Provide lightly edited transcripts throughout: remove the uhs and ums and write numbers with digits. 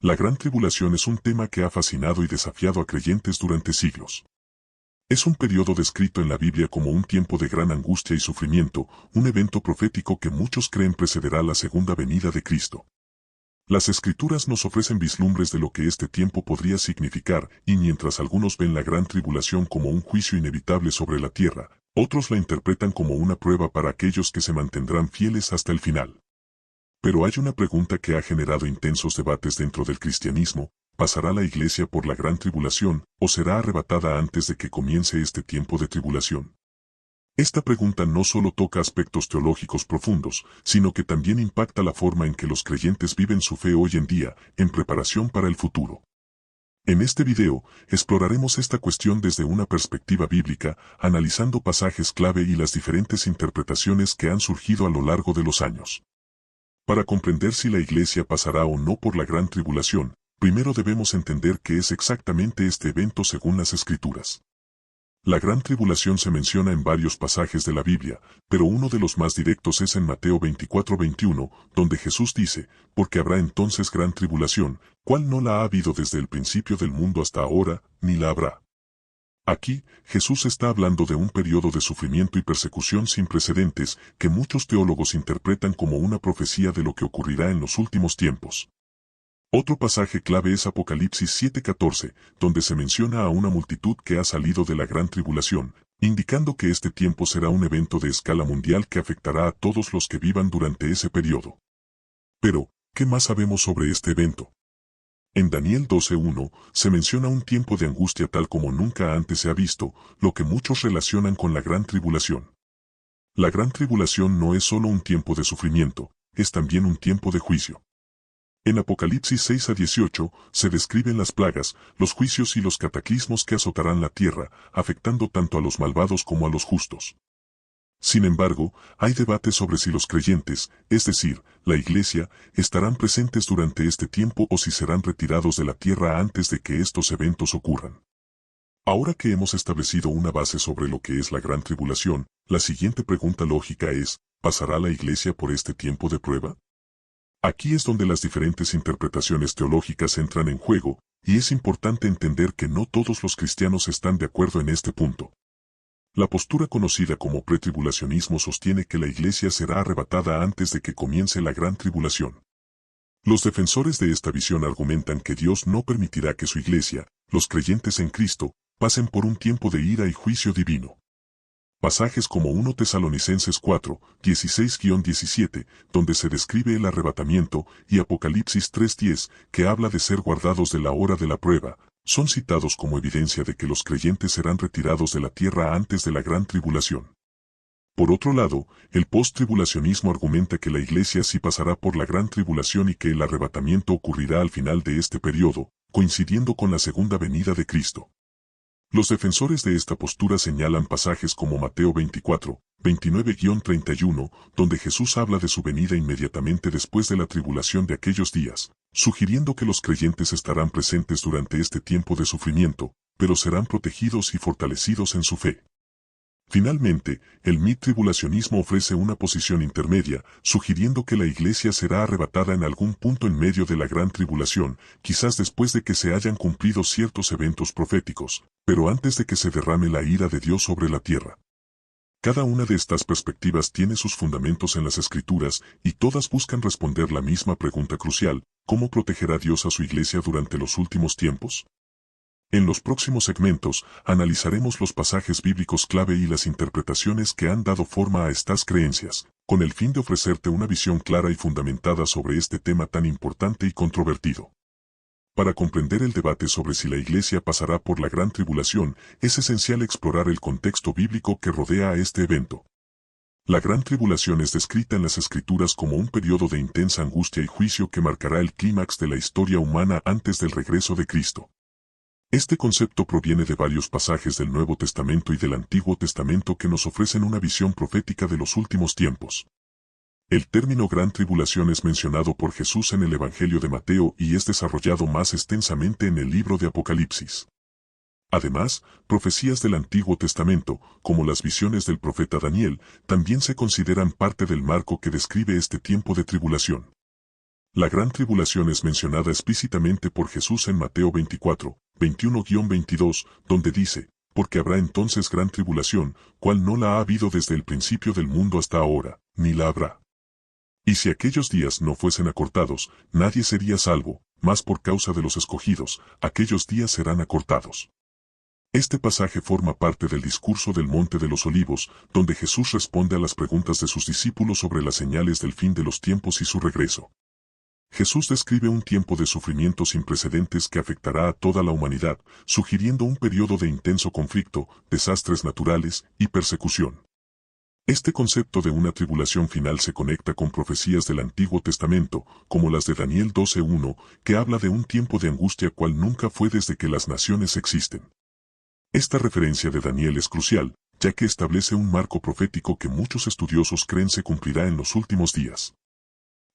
La gran tribulación es un tema que ha fascinado y desafiado a creyentes durante siglos. Es un periodo descrito en la Biblia como un tiempo de gran angustia y sufrimiento, un evento profético que muchos creen precederá la segunda venida de Cristo. Las Escrituras nos ofrecen vislumbres de lo que este tiempo podría significar, y mientras algunos ven la gran tribulación como un juicio inevitable sobre la tierra, otros la interpretan como una prueba para aquellos que se mantendrán fieles hasta el final. Pero hay una pregunta que ha generado intensos debates dentro del cristianismo: ¿pasará la iglesia por la gran tribulación, o será arrebatada antes de que comience este tiempo de tribulación? Esta pregunta no solo toca aspectos teológicos profundos, sino que también impacta la forma en que los creyentes viven su fe hoy en día, en preparación para el futuro. En este video, exploraremos esta cuestión desde una perspectiva bíblica, analizando pasajes clave y las diferentes interpretaciones que han surgido a lo largo de los años. Para comprender si la iglesia pasará o no por la gran tribulación, primero debemos entender qué es exactamente este evento según las Escrituras. La gran tribulación se menciona en varios pasajes de la Biblia, pero uno de los más directos es en Mateo 24:21, donde Jesús dice: «Porque habrá entonces gran tribulación, cual no la ha habido desde el principio del mundo hasta ahora, ni la habrá». Aquí, Jesús está hablando de un periodo de sufrimiento y persecución sin precedentes, que muchos teólogos interpretan como una profecía de lo que ocurrirá en los últimos tiempos. Otro pasaje clave es Apocalipsis 7:14, donde se menciona a una multitud que ha salido de la gran tribulación, indicando que este tiempo será un evento de escala mundial que afectará a todos los que vivan durante ese periodo. Pero, ¿qué más sabemos sobre este evento? En Daniel 12:1 se menciona un tiempo de angustia tal como nunca antes se ha visto, lo que muchos relacionan con la gran tribulación. La gran tribulación no es solo un tiempo de sufrimiento, es también un tiempo de juicio. En Apocalipsis 6:18 se describen las plagas, los juicios y los cataclismos que azotarán la tierra, afectando tanto a los malvados como a los justos. Sin embargo, hay debate sobre si los creyentes, es decir, la iglesia, estarán presentes durante este tiempo o si serán retirados de la tierra antes de que estos eventos ocurran. Ahora que hemos establecido una base sobre lo que es la gran tribulación, la siguiente pregunta lógica es: ¿pasará la iglesia por este tiempo de prueba? Aquí es donde las diferentes interpretaciones teológicas entran en juego, y es importante entender que no todos los cristianos están de acuerdo en este punto. La postura conocida como pretribulacionismo sostiene que la iglesia será arrebatada antes de que comience la gran tribulación. Los defensores de esta visión argumentan que Dios no permitirá que su iglesia, los creyentes en Cristo, pasen por un tiempo de ira y juicio divino. Pasajes como 1 Tesalonicenses 4, 16-17, donde se describe el arrebatamiento, y Apocalipsis 3:10, que habla de ser guardados de la hora de la prueba, son citados como evidencia de que los creyentes serán retirados de la tierra antes de la gran tribulación. Por otro lado, el post-tribulacionismo argumenta que la iglesia sí pasará por la gran tribulación y que el arrebatamiento ocurrirá al final de este periodo, coincidiendo con la segunda venida de Cristo. Los defensores de esta postura señalan pasajes como Mateo 24, 29-31, donde Jesús habla de su venida inmediatamente después de la tribulación de aquellos días, sugiriendo que los creyentes estarán presentes durante este tiempo de sufrimiento, pero serán protegidos y fortalecidos en su fe. Finalmente, el mid-tribulacionismo ofrece una posición intermedia, sugiriendo que la iglesia será arrebatada en algún punto en medio de la gran tribulación, quizás después de que se hayan cumplido ciertos eventos proféticos, pero antes de que se derrame la ira de Dios sobre la tierra. Cada una de estas perspectivas tiene sus fundamentos en las Escrituras, y todas buscan responder la misma pregunta crucial: ¿cómo protegerá Dios a su iglesia durante los últimos tiempos? En los próximos segmentos, analizaremos los pasajes bíblicos clave y las interpretaciones que han dado forma a estas creencias, con el fin de ofrecerte una visión clara y fundamentada sobre este tema tan importante y controvertido. Para comprender el debate sobre si la iglesia pasará por la gran tribulación, es esencial explorar el contexto bíblico que rodea a este evento. La gran tribulación es descrita en las Escrituras como un periodo de intensa angustia y juicio que marcará el clímax de la historia humana antes del regreso de Cristo. Este concepto proviene de varios pasajes del Nuevo Testamento y del Antiguo Testamento que nos ofrecen una visión profética de los últimos tiempos. El término gran tribulación es mencionado por Jesús en el Evangelio de Mateo y es desarrollado más extensamente en el libro de Apocalipsis. Además, profecías del Antiguo Testamento, como las visiones del profeta Daniel, también se consideran parte del marco que describe este tiempo de tribulación. La gran tribulación es mencionada explícitamente por Jesús en Mateo 24, 21-22, donde dice, porque habrá entonces gran tribulación, cual no la ha habido desde el principio del mundo hasta ahora, ni la habrá. Y si aquellos días no fuesen acortados, nadie sería salvo, mas por causa de los escogidos, aquellos días serán acortados. Este pasaje forma parte del discurso del Monte de los Olivos, donde Jesús responde a las preguntas de sus discípulos sobre las señales del fin de los tiempos y su regreso. Jesús describe un tiempo de sufrimiento sin precedentes que afectará a toda la humanidad, sugiriendo un periodo de intenso conflicto, desastres naturales y persecución. Este concepto de una tribulación final se conecta con profecías del Antiguo Testamento, como las de Daniel 12:1, que habla de un tiempo de angustia cual nunca fue desde que las naciones existen. Esta referencia de Daniel es crucial, ya que establece un marco profético que muchos estudiosos creen se cumplirá en los últimos días.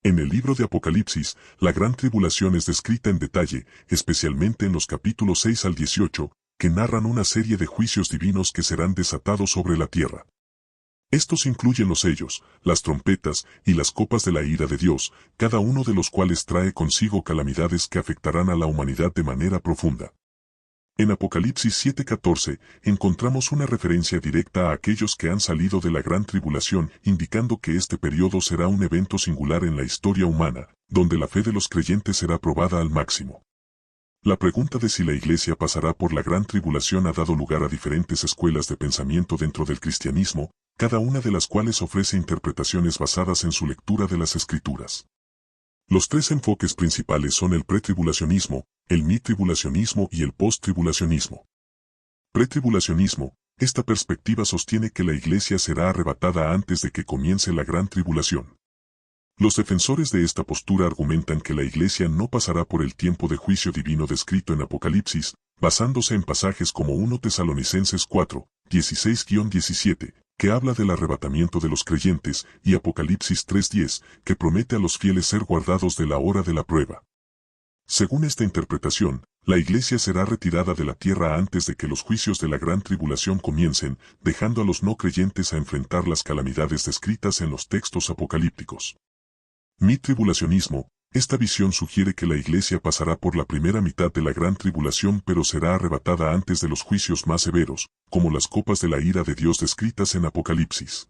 En el libro de Apocalipsis, la gran tribulación es descrita en detalle, especialmente en los capítulos 6 al 18, que narran una serie de juicios divinos que serán desatados sobre la tierra. Estos incluyen los sellos, las trompetas y las copas de la ira de Dios, cada uno de los cuales trae consigo calamidades que afectarán a la humanidad de manera profunda. En Apocalipsis 7:14 encontramos una referencia directa a aquellos que han salido de la gran tribulación, indicando que este periodo será un evento singular en la historia humana, donde la fe de los creyentes será probada al máximo. La pregunta de si la Iglesia pasará por la gran tribulación ha dado lugar a diferentes escuelas de pensamiento dentro del cristianismo, cada una de las cuales ofrece interpretaciones basadas en su lectura de las Escrituras. Los tres enfoques principales son el pretribulacionismo, el mitribulacionismo y el posttribulacionismo. Pretribulacionismo, esta perspectiva sostiene que la Iglesia será arrebatada antes de que comience la gran tribulación. Los defensores de esta postura argumentan que la Iglesia no pasará por el tiempo de juicio divino descrito en Apocalipsis, basándose en pasajes como 1 Tesalonicenses 4, 16-17, que habla del arrebatamiento de los creyentes, y Apocalipsis 3:10, que promete a los fieles ser guardados de la hora de la prueba. Según esta interpretación, la Iglesia será retirada de la tierra antes de que los juicios de la gran tribulación comiencen, dejando a los no creyentes a enfrentar las calamidades descritas en los textos apocalípticos. Mitribulacionismo, esta visión sugiere que la Iglesia pasará por la primera mitad de la gran tribulación pero será arrebatada antes de los juicios más severos, como las copas de la ira de Dios descritas en Apocalipsis.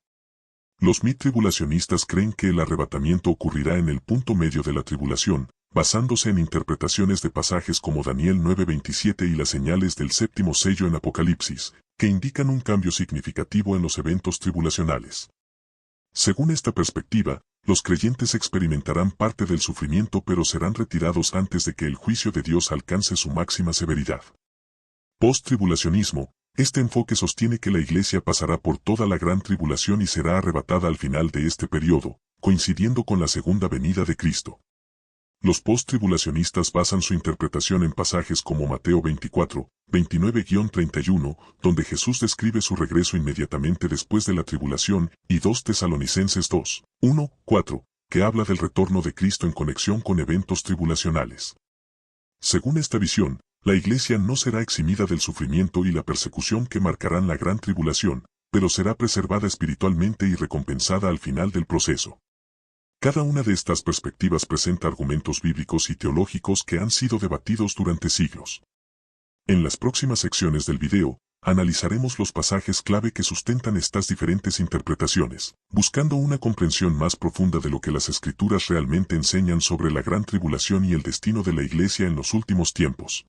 Los mitribulacionistas creen que el arrebatamiento ocurrirá en el punto medio de la tribulación, basándose en interpretaciones de pasajes como Daniel 9:27 y las señales del séptimo sello en Apocalipsis, que indican un cambio significativo en los eventos tribulacionales. Según esta perspectiva, los creyentes experimentarán parte del sufrimiento pero serán retirados antes de que el juicio de Dios alcance su máxima severidad. Post-tribulacionismo, este enfoque sostiene que la Iglesia pasará por toda la gran tribulación y será arrebatada al final de este periodo, coincidiendo con la segunda venida de Cristo. Los post-tribulacionistas basan su interpretación en pasajes como Mateo 24, 29-31, donde Jesús describe su regreso inmediatamente después de la tribulación, y 2 Tesalonicenses 2, 1, 4, que habla del retorno de Cristo en conexión con eventos tribulacionales. Según esta visión, la Iglesia no será eximida del sufrimiento y la persecución que marcarán la gran tribulación, pero será preservada espiritualmente y recompensada al final del proceso. Cada una de estas perspectivas presenta argumentos bíblicos y teológicos que han sido debatidos durante siglos. En las próximas secciones del video, analizaremos los pasajes clave que sustentan estas diferentes interpretaciones, buscando una comprensión más profunda de lo que las Escrituras realmente enseñan sobre la gran tribulación y el destino de la Iglesia en los últimos tiempos.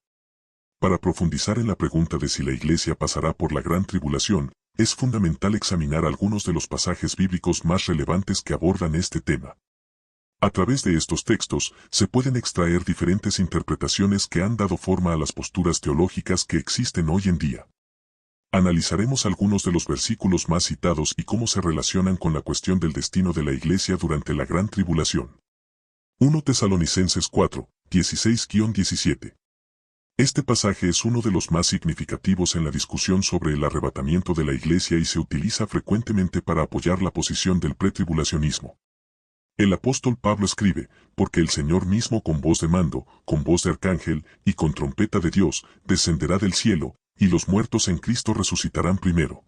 Para profundizar en la pregunta de si la Iglesia pasará por la gran tribulación, es fundamental examinar algunos de los pasajes bíblicos más relevantes que abordan este tema. A través de estos textos, se pueden extraer diferentes interpretaciones que han dado forma a las posturas teológicas que existen hoy en día. Analizaremos algunos de los versículos más citados y cómo se relacionan con la cuestión del destino de la Iglesia durante la gran tribulación. 1 Tesalonicenses 4, 16-17. Este pasaje es uno de los más significativos en la discusión sobre el arrebatamiento de la Iglesia y se utiliza frecuentemente para apoyar la posición del pretribulacionismo. El apóstol Pablo escribe, porque el Señor mismo con voz de mando, con voz de arcángel y con trompeta de Dios, descenderá del cielo, y los muertos en Cristo resucitarán primero.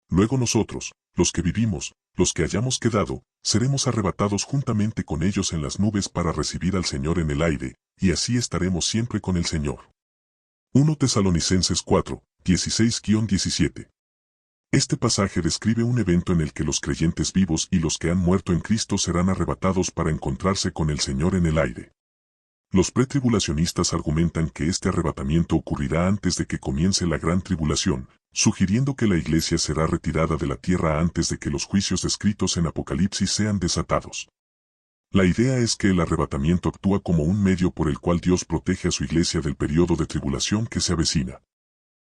Luego nosotros, los que vivimos, los que hayamos quedado, seremos arrebatados juntamente con ellos en las nubes para recibir al Señor en el aire, y así estaremos siempre con el Señor. 1 Tesalonicenses 4, 16-17. Este pasaje describe un evento en el que los creyentes vivos y los que han muerto en Cristo serán arrebatados para encontrarse con el Señor en el aire. Los pretribulacionistas argumentan que este arrebatamiento ocurrirá antes de que comience la gran tribulación, sugiriendo que la iglesia será retirada de la tierra antes de que los juicios descritos en Apocalipsis sean desatados. La idea es que el arrebatamiento actúa como un medio por el cual Dios protege a su iglesia del periodo de tribulación que se avecina.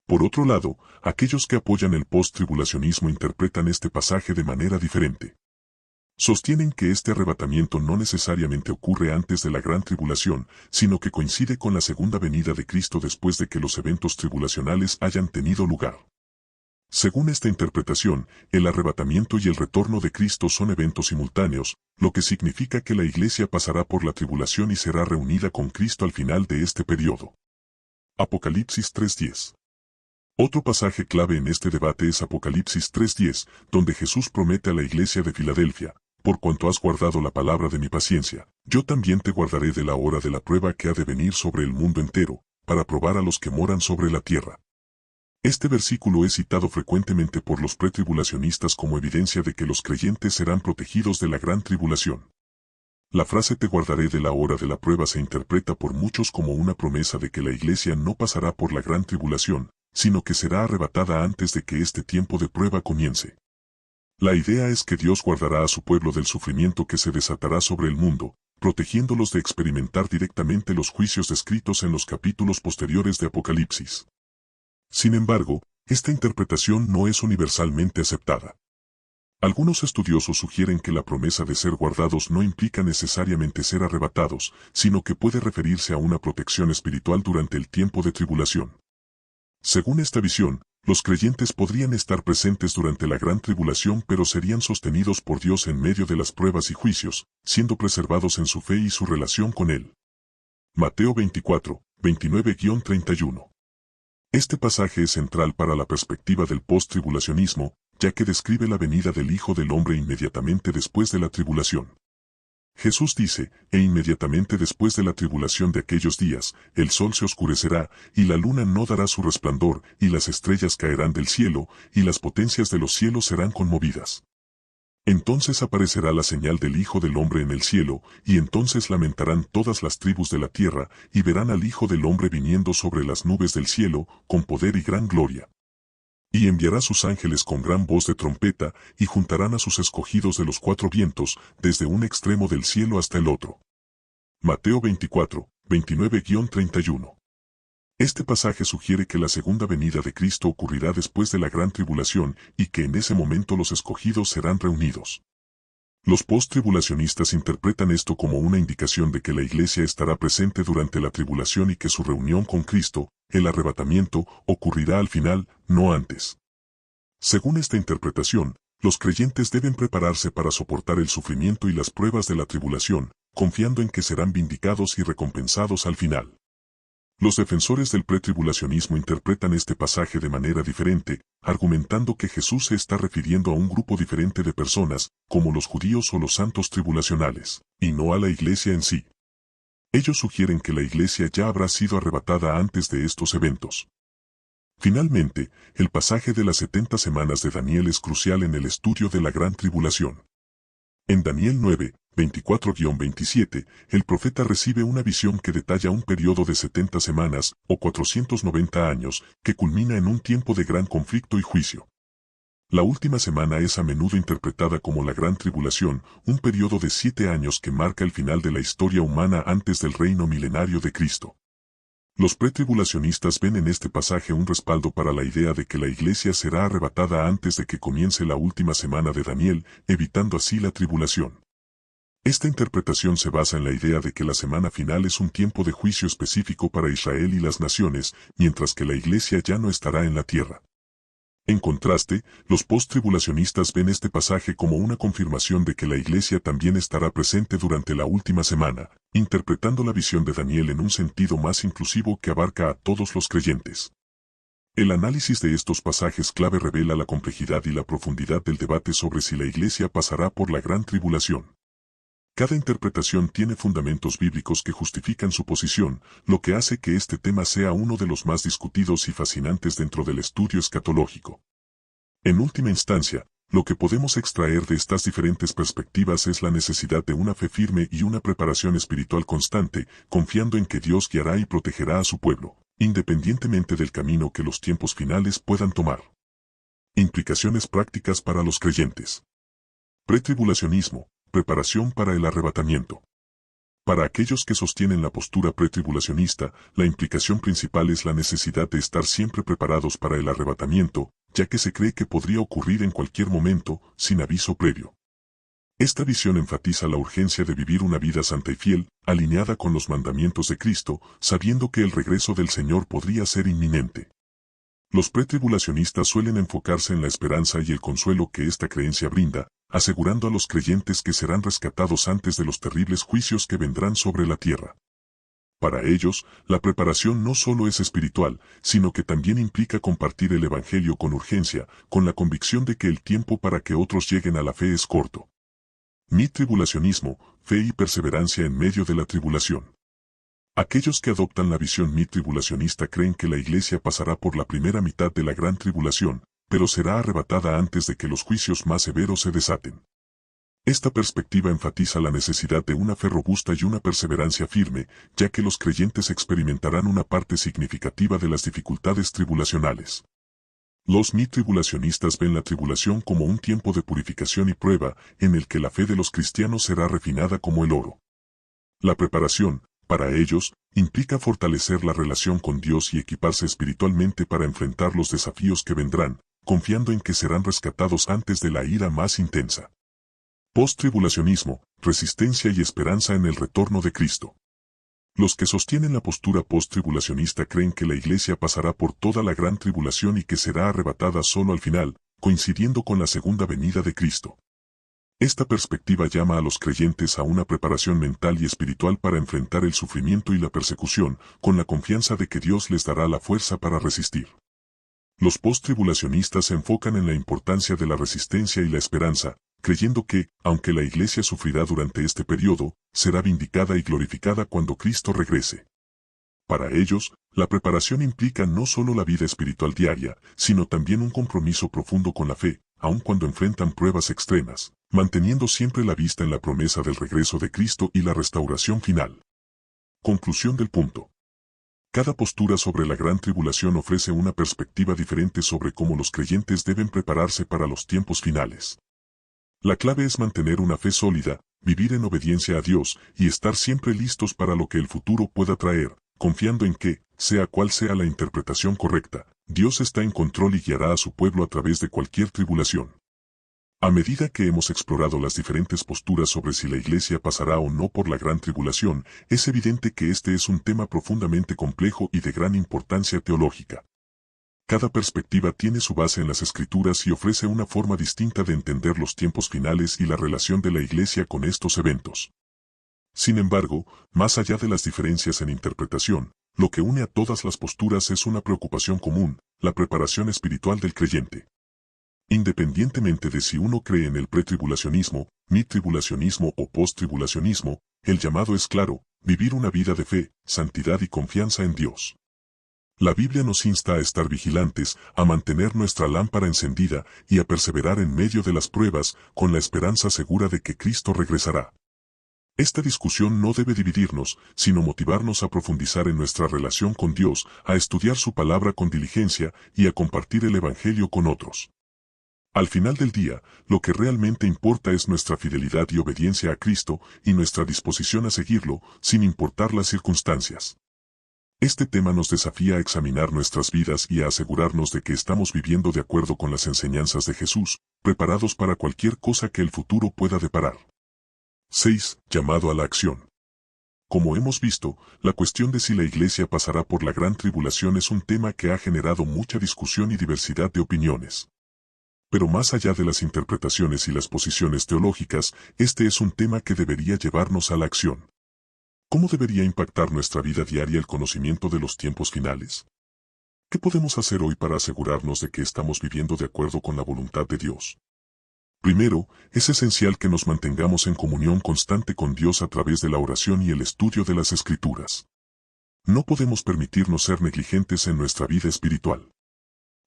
Por otro lado, aquellos que apoyan el post-tribulacionismo interpretan este pasaje de manera diferente. Sostienen que este arrebatamiento no necesariamente ocurre antes de la gran tribulación, sino que coincide con la segunda venida de Cristo después de que los eventos tribulacionales hayan tenido lugar. Según esta interpretación, el arrebatamiento y el retorno de Cristo son eventos simultáneos, lo que significa que la iglesia pasará por la tribulación y será reunida con Cristo al final de este periodo. Apocalipsis 3:10. Otro pasaje clave en este debate es Apocalipsis 3:10, donde Jesús promete a la iglesia de Filadelfia: por cuanto has guardado la palabra de mi paciencia, yo también te guardaré de la hora de la prueba que ha de venir sobre el mundo entero, para probar a los que moran sobre la tierra. Este versículo es citado frecuentemente por los pretribulacionistas como evidencia de que los creyentes serán protegidos de la gran tribulación. La frase te guardaré de la hora de la prueba se interpreta por muchos como una promesa de que la iglesia no pasará por la gran tribulación, sino que será arrebatada antes de que este tiempo de prueba comience. La idea es que Dios guardará a su pueblo del sufrimiento que se desatará sobre el mundo, protegiéndolos de experimentar directamente los juicios descritos en los capítulos posteriores de Apocalipsis. Sin embargo, esta interpretación no es universalmente aceptada. Algunos estudiosos sugieren que la promesa de ser guardados no implica necesariamente ser arrebatados, sino que puede referirse a una protección espiritual durante el tiempo de tribulación. Según esta visión, los creyentes podrían estar presentes durante la gran tribulación pero serían sostenidos por Dios en medio de las pruebas y juicios, siendo preservados en su fe y su relación con Él. Mateo 24, 29-31. Este pasaje es central para la perspectiva del post-tribulacionismo, ya que describe la venida del Hijo del Hombre inmediatamente después de la tribulación. Jesús dice, e inmediatamente después de la tribulación de aquellos días, el sol se oscurecerá, y la luna no dará su resplandor, y las estrellas caerán del cielo, y las potencias de los cielos serán conmovidas. Entonces aparecerá la señal del Hijo del Hombre en el cielo, y entonces lamentarán todas las tribus de la tierra, y verán al Hijo del Hombre viniendo sobre las nubes del cielo, con poder y gran gloria. Y enviará sus ángeles con gran voz de trompeta, y juntarán a sus escogidos de los cuatro vientos, desde un extremo del cielo hasta el otro. Mateo 24, 29-31. Este pasaje sugiere que la segunda venida de Cristo ocurrirá después de la gran tribulación, y que en ese momento los escogidos serán reunidos. Los post-tribulacionistas interpretan esto como una indicación de que la iglesia estará presente durante la tribulación y que su reunión con Cristo, el arrebatamiento, ocurrirá al final, no antes. Según esta interpretación, los creyentes deben prepararse para soportar el sufrimiento y las pruebas de la tribulación, confiando en que serán vindicados y recompensados al final. Los defensores del pretribulacionismo interpretan este pasaje de manera diferente, argumentando que Jesús se está refiriendo a un grupo diferente de personas, como los judíos o los santos tribulacionales, y no a la iglesia en sí. Ellos sugieren que la iglesia ya habrá sido arrebatada antes de estos eventos. Finalmente, el pasaje de las 70 semanas de Daniel es crucial en el estudio de la gran tribulación. En Daniel 9, 24-27, el profeta recibe una visión que detalla un periodo de 70 semanas, o 490 años, que culmina en un tiempo de gran conflicto y juicio. La última semana es a menudo interpretada como la gran tribulación, un periodo de 7 años que marca el final de la historia humana antes del reino milenario de Cristo. Los pretribulacionistas ven en este pasaje un respaldo para la idea de que la iglesia será arrebatada antes de que comience la última semana de Daniel, evitando así la tribulación. Esta interpretación se basa en la idea de que la semana final es un tiempo de juicio específico para Israel y las naciones, mientras que la iglesia ya no estará en la tierra. En contraste, los post-tribulacionistas ven este pasaje como una confirmación de que la iglesia también estará presente durante la última semana, interpretando la visión de Daniel en un sentido más inclusivo que abarca a todos los creyentes. El análisis de estos pasajes clave revela la complejidad y la profundidad del debate sobre si la Iglesia pasará por la gran tribulación. Cada interpretación tiene fundamentos bíblicos que justifican su posición, lo que hace que este tema sea uno de los más discutidos y fascinantes dentro del estudio escatológico. En última instancia, lo que podemos extraer de estas diferentes perspectivas es la necesidad de una fe firme y una preparación espiritual constante, confiando en que Dios guiará y protegerá a su pueblo, independientemente del camino que los tiempos finales puedan tomar. Implicaciones prácticas para los creyentes. Pretribulacionismo, preparación para el arrebatamiento. Para aquellos que sostienen la postura pretribulacionista, la implicación principal es la necesidad de estar siempre preparados para el arrebatamiento, ya que se cree que podría ocurrir en cualquier momento, sin aviso previo. Esta visión enfatiza la urgencia de vivir una vida santa y fiel, alineada con los mandamientos de Cristo, sabiendo que el regreso del Señor podría ser inminente. Los pretribulacionistas suelen enfocarse en la esperanza y el consuelo que esta creencia brinda, asegurando a los creyentes que serán rescatados antes de los terribles juicios que vendrán sobre la tierra. Para ellos, la preparación no solo es espiritual, sino que también implica compartir el Evangelio con urgencia, con la convicción de que el tiempo para que otros lleguen a la fe es corto. Mid-tribulacionismo, fe y perseverancia en medio de la tribulación. Aquellos que adoptan la visión mid-tribulacionista creen que la Iglesia pasará por la primera mitad de la gran tribulación, pero será arrebatada antes de que los juicios más severos se desaten. Esta perspectiva enfatiza la necesidad de una fe robusta y una perseverancia firme, ya que los creyentes experimentarán una parte significativa de las dificultades tribulacionales. Los mid-tribulacionistas ven la tribulación como un tiempo de purificación y prueba, en el que la fe de los cristianos será refinada como el oro. La preparación, para ellos, implica fortalecer la relación con Dios y equiparse espiritualmente para enfrentar los desafíos que vendrán, confiando en que serán rescatados antes de la ira más intensa. Post-tribulacionismo, resistencia y esperanza en el retorno de Cristo. Los que sostienen la postura post-tribulacionista creen que la Iglesia pasará por toda la gran tribulación y que será arrebatada solo al final, coincidiendo con la segunda venida de Cristo. Esta perspectiva llama a los creyentes a una preparación mental y espiritual para enfrentar el sufrimiento y la persecución, con la confianza de que Dios les dará la fuerza para resistir. Los post-tribulacionistas se enfocan en la importancia de la resistencia y la esperanza, creyendo que, aunque la Iglesia sufrirá durante este periodo, será vindicada y glorificada cuando Cristo regrese. Para ellos, la preparación implica no solo la vida espiritual diaria, sino también un compromiso profundo con la fe, aun cuando enfrentan pruebas extremas, manteniendo siempre la vista en la promesa del regreso de Cristo y la restauración final. Conclusión del punto. Cada postura sobre la gran tribulación ofrece una perspectiva diferente sobre cómo los creyentes deben prepararse para los tiempos finales. La clave es mantener una fe sólida, vivir en obediencia a Dios y estar siempre listos para lo que el futuro pueda traer, confiando en que, sea cual sea la interpretación correcta, Dios está en control y guiará a su pueblo a través de cualquier tribulación. A medida que hemos explorado las diferentes posturas sobre si la Iglesia pasará o no por la gran tribulación, es evidente que este es un tema profundamente complejo y de gran importancia teológica. Cada perspectiva tiene su base en las Escrituras y ofrece una forma distinta de entender los tiempos finales y la relación de la Iglesia con estos eventos. Sin embargo, más allá de las diferencias en interpretación, lo que une a todas las posturas es una preocupación común, la preparación espiritual del creyente. Independientemente de si uno cree en el pretribulacionismo, mid-tribulacionismo o post-tribulacionismo, el llamado es claro: vivir una vida de fe, santidad y confianza en Dios. La Biblia nos insta a estar vigilantes, a mantener nuestra lámpara encendida y a perseverar en medio de las pruebas, con la esperanza segura de que Cristo regresará. Esta discusión no debe dividirnos, sino motivarnos a profundizar en nuestra relación con Dios, a estudiar su palabra con diligencia y a compartir el Evangelio con otros. Al final del día, lo que realmente importa es nuestra fidelidad y obediencia a Cristo y nuestra disposición a seguirlo, sin importar las circunstancias. Este tema nos desafía a examinar nuestras vidas y a asegurarnos de que estamos viviendo de acuerdo con las enseñanzas de Jesús, preparados para cualquier cosa que el futuro pueda deparar. 6. Llamado a la acción. Como hemos visto, la cuestión de si la Iglesia pasará por la gran tribulación es un tema que ha generado mucha discusión y diversidad de opiniones. Pero más allá de las interpretaciones y las posiciones teológicas, este es un tema que debería llevarnos a la acción. ¿Cómo debería impactar nuestra vida diaria el conocimiento de los tiempos finales? ¿Qué podemos hacer hoy para asegurarnos de que estamos viviendo de acuerdo con la voluntad de Dios? Primero, es esencial que nos mantengamos en comunión constante con Dios a través de la oración y el estudio de las Escrituras. No podemos permitirnos ser negligentes en nuestra vida espiritual.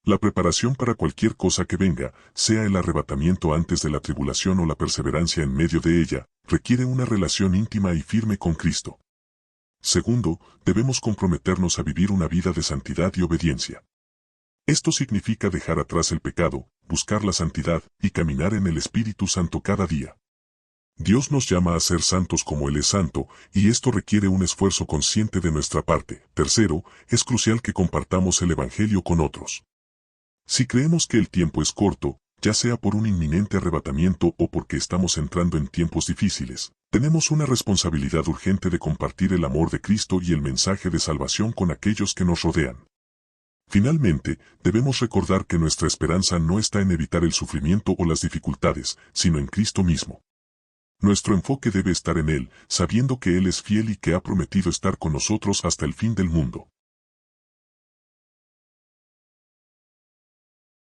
La preparación para cualquier cosa que venga, sea el arrebatamiento antes de la tribulación o la perseverancia en medio de ella, requiere una relación íntima y firme con Cristo. Segundo, debemos comprometernos a vivir una vida de santidad y obediencia. Esto significa dejar atrás el pecado, buscar la santidad y caminar en el Espíritu Santo cada día. Dios nos llama a ser santos como Él es santo, y esto requiere un esfuerzo consciente de nuestra parte. Tercero, es crucial que compartamos el Evangelio con otros. Si creemos que el tiempo es corto, ya sea por un inminente arrebatamiento o porque estamos entrando en tiempos difíciles, tenemos una responsabilidad urgente de compartir el amor de Cristo y el mensaje de salvación con aquellos que nos rodean. Finalmente, debemos recordar que nuestra esperanza no está en evitar el sufrimiento o las dificultades, sino en Cristo mismo. Nuestro enfoque debe estar en Él, sabiendo que Él es fiel y que ha prometido estar con nosotros hasta el fin del mundo.